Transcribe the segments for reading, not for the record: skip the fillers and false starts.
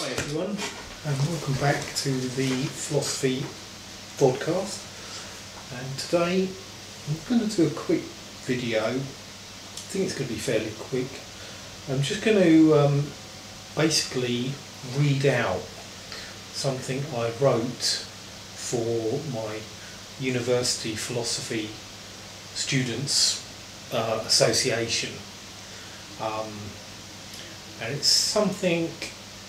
Hi everyone, and welcome back to the Philosophy podcast. And today I'm going to do a quick video. I think it's going to be fairly quick. I'm just going to basically read out something I wrote for my university philosophy students association, and it's something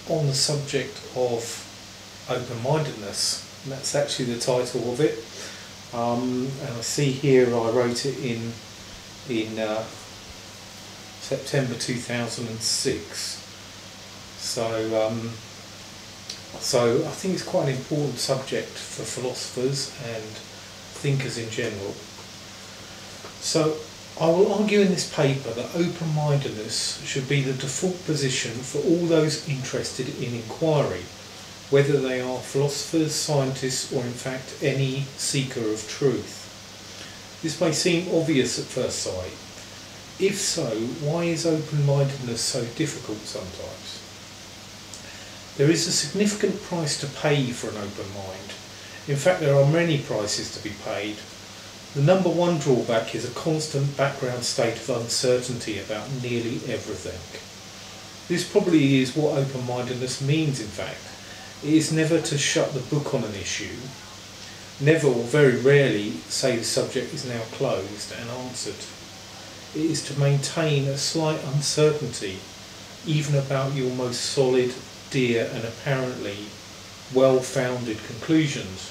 on the subject of open-mindedness, and that's actually the title of it. And I see here I wrote it in September 2006. So I think it's quite an important subject for philosophers and thinkers in general. So I will argue in this paper that open-mindedness should be the default position for all those interested in inquiry, whether they are philosophers, scientists, or in fact any seeker of truth. This may seem obvious at first sight. If so, why is open-mindedness so difficult sometimes? There is a significant price to pay for an open mind. In fact, there are many prices to be paid. The number one drawback is a constant background state of uncertainty about nearly everything. This probably is what open-mindedness means, in fact. It is never to shut the book on an issue, never or very rarely say the subject is now closed and answered. It is to maintain a slight uncertainty, even about your most solid, dear and apparently well-founded conclusions.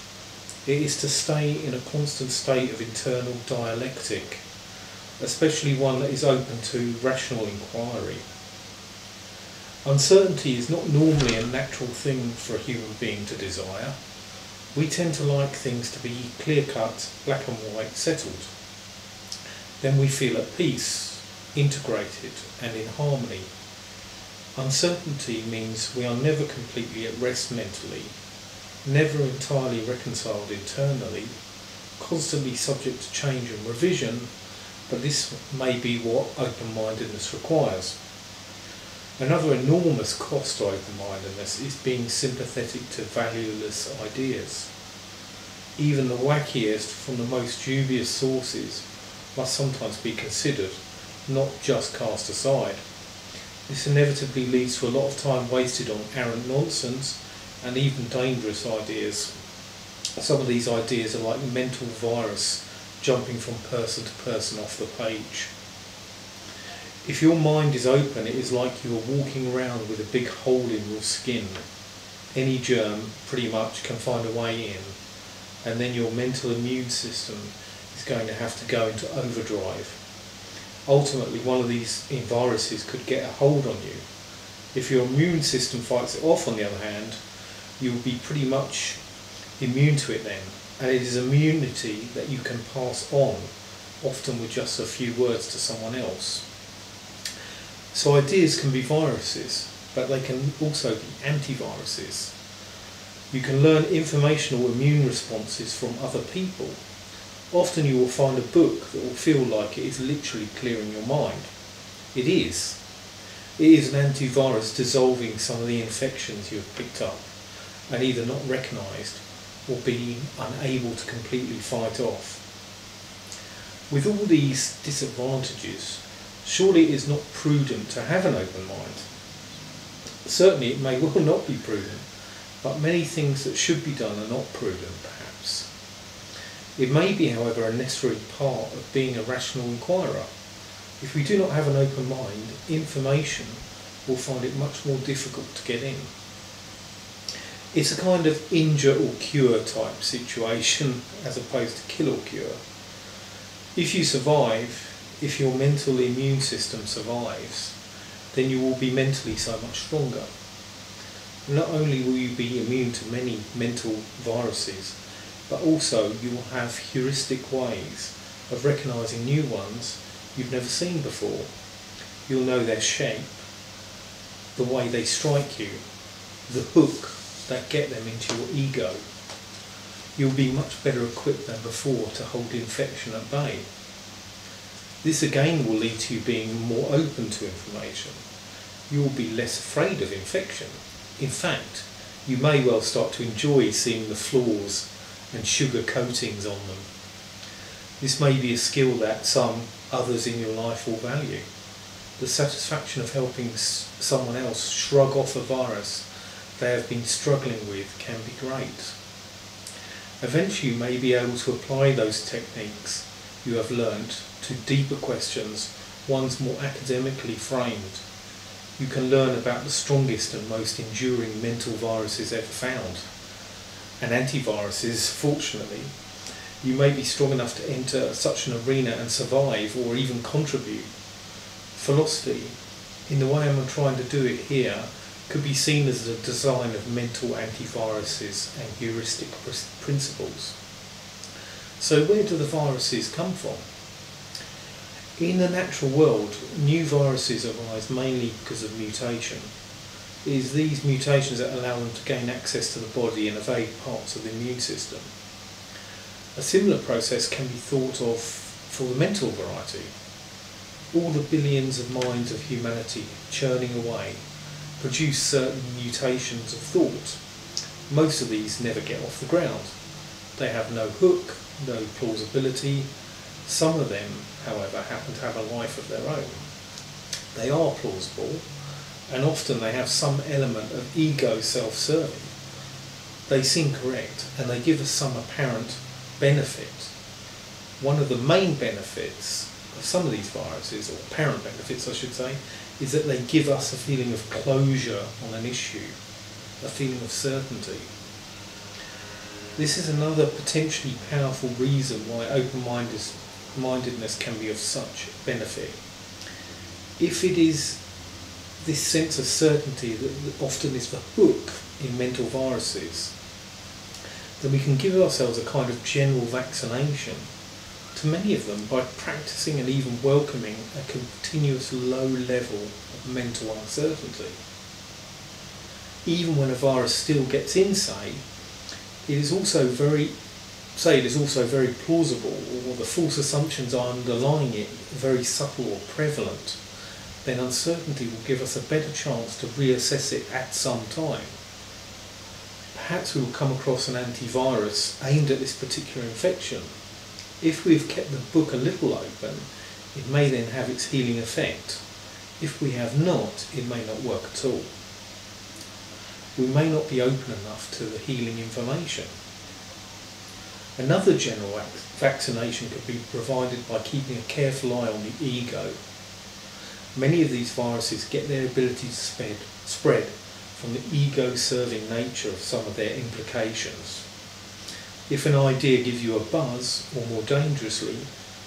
It is to stay in a constant state of internal dialectic, especially one that is open to rational inquiry. Uncertainty is not normally a natural thing for a human being to desire. We tend to like things to be clear-cut, black and white, settled. Then we feel at peace, integrated and in harmony. Uncertainty means we are never completely at rest mentally, never entirely reconciled internally, constantly subject to change and revision, but this may be what open-mindedness requires. Another enormous cost to open-mindedness is being sympathetic to valueless ideas. Even the wackiest from the most dubious sources must sometimes be considered, not just cast aside. This inevitably leads to a lot of time wasted on arrant nonsense and even dangerous ideas. Some of these ideas are like mental virus jumping from person to person off the page. If your mind is open, it is like you are walking around with a big hole in your skin. Any germ pretty much can find a way in, and then your mental immune system is going to have to go into overdrive. Ultimately, one of these viruses could get a hold on you. If your immune system fights it off, on the other hand, you will be pretty much immune to it then, and it is immunity that you can pass on, often with just a few words to someone else. So ideas can be viruses, but they can also be antiviruses. You can learn informational immune responses from other people. Often you will find a book that will feel like it is literally clearing your mind. It is. It is an antivirus dissolving some of the infections you have picked up and either not recognised or being unable to completely fight off. With all these disadvantages, surely it is not prudent to have an open mind. Certainly it may well not be prudent, but many things that should be done are not prudent, perhaps. It may be, however, a necessary part of being a rational inquirer. If we do not have an open mind, information will find it much more difficult to get in. It's a kind of injure or cure type situation as opposed to kill or cure. If you survive, if your mental immune system survives, then you will be mentally so much stronger. Not only will you be immune to many mental viruses, but also you will have heuristic ways of recognising new ones you've never seen before. You'll know their shape, the way they strike you, the hook that get them into your ego. You'll be much better equipped than before to hold infection at bay. This again will lead to you being more open to information. You will be less afraid of infection. In fact, you may well start to enjoy seeing the flaws and sugar coatings on them. This may be a skill that some others in your life will value. The satisfaction of helping someone else shrug off a virus they have been struggling with can be great. Eventually you may be able to apply those techniques you have learnt to deeper questions, ones more academically framed. You can learn about the strongest and most enduring mental viruses ever found. And antiviruses, fortunately, you may be strong enough to enter such an arena and survive or even contribute. Philosophy, in the way I'm trying to do it here, could be seen as a design of mental antiviruses and heuristic principles. So where do the viruses come from? In the natural world, new viruses arise mainly because of mutation. It is these mutations that allow them to gain access to the body and evade parts of the immune system. A similar process can be thought of for the mental variety. All the billions of minds of humanity churning away produce certain mutations of thought. Most of these never get off the ground. They have no hook, no plausibility. Some of them, however, happen to have a life of their own. They are plausible, and often they have some element of ego self-serving. They seem correct, and they give us some apparent benefit. One of the main benefits of some of these viruses, or apparent benefits I should say, is that they give us a feeling of closure on an issue, a feeling of certainty. This is another potentially powerful reason why open-mindedness can be of such benefit. If it is this sense of certainty that often is the hook in mental viruses, then we can give ourselves a kind of general vaccination to many of them by practicing and even welcoming a continuous low level of mental uncertainty. Even when a virus still gets in, it is also very plausible, or the false assumptions underlying it very subtle or prevalent, then uncertainty will give us a better chance to reassess it at some time. Perhaps we will come across an antivirus aimed at this particular infection. If we've kept the book a little open, it may then have its healing effect. If we have not, it may not work at all. We may not be open enough to the healing information. Another general vaccination could be provided by keeping a careful eye on the ego. Many of these viruses get their ability to spread from the ego-serving nature of some of their implications. If an idea gives you a buzz, or more dangerously,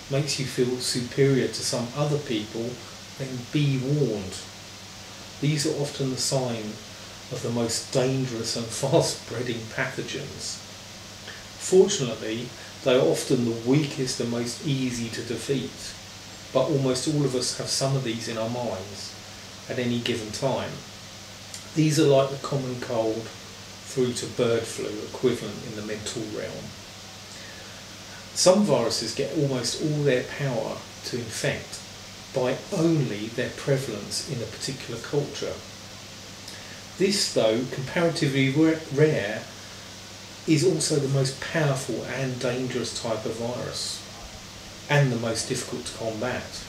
makes you feel superior to some other people, then be warned. These are often the sign of the most dangerous and fast-spreading pathogens. Fortunately, they are often the weakest and most easy to defeat, but almost all of us have some of these in our minds at any given time. These are like the common cold through to bird flu equivalent in the mental realm. Some viruses get almost all their power to infect by only their prevalence in a particular culture. This, though comparatively rare, is also the most powerful and dangerous type of virus, and the most difficult to combat.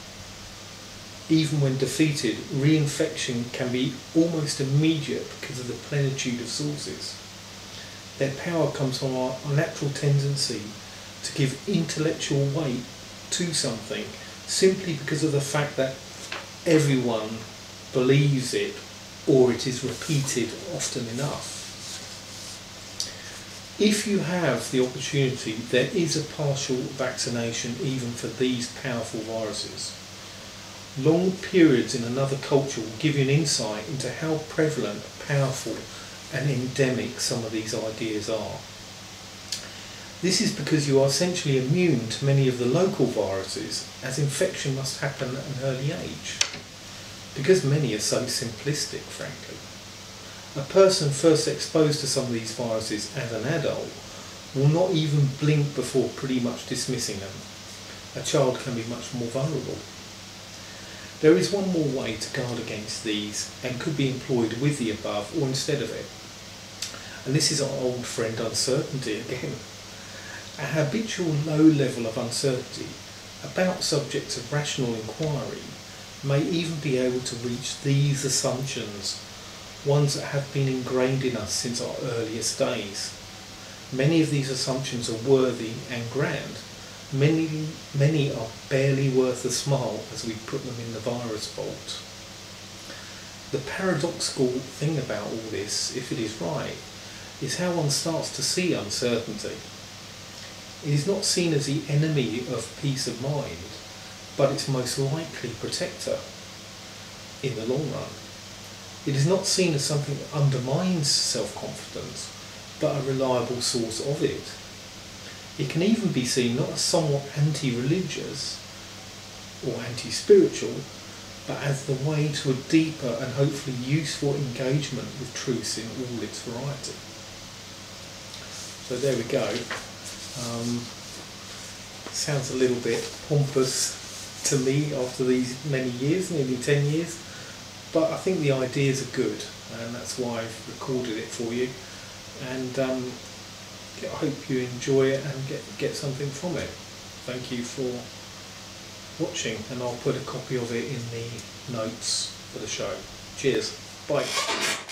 Even when defeated, reinfection can be almost immediate because of the plenitude of sources. Their power comes from our natural tendency to give intellectual weight to something simply because of the fact that everyone believes it, or it is repeated often enough. If you have the opportunity, there is a partial vaccination even for these powerful viruses. Long periods in another culture will give you an insight into how prevalent, powerful and endemic some of these ideas are. This is because you are essentially immune to many of the local viruses, as infection must happen at an early age. Because many are so simplistic, frankly. A person first exposed to some of these viruses as an adult will not even blink before pretty much dismissing them. A child can be much more vulnerable. There is one more way to guard against these and could be employed with the above or instead of it. And this is our old friend uncertainty again. A habitual low level of uncertainty about subjects of rational inquiry may even be able to reach these assumptions, ones that have been ingrained in us since our earliest days. Many of these assumptions are worthy and grand. Many are barely worth a smile as we put them in the virus vault. The paradoxical thing about all this, if it is right, is how one starts to see uncertainty. It is not seen as the enemy of peace of mind, but its most likely protector in the long run. It is not seen as something that undermines self-confidence, but a reliable source of it. It can even be seen not as somewhat anti-religious or anti-spiritual, but as the way to a deeper and hopefully useful engagement with truth in all its variety. So there we go. Sounds a little bit pompous to me after these many years, nearly 10 years, but I think the ideas are good, and that's why I've recorded it for you. And I hope you enjoy it and get something from it. Thank you for watching, and I'll put a copy of it in the notes for the show. Cheers. Bye.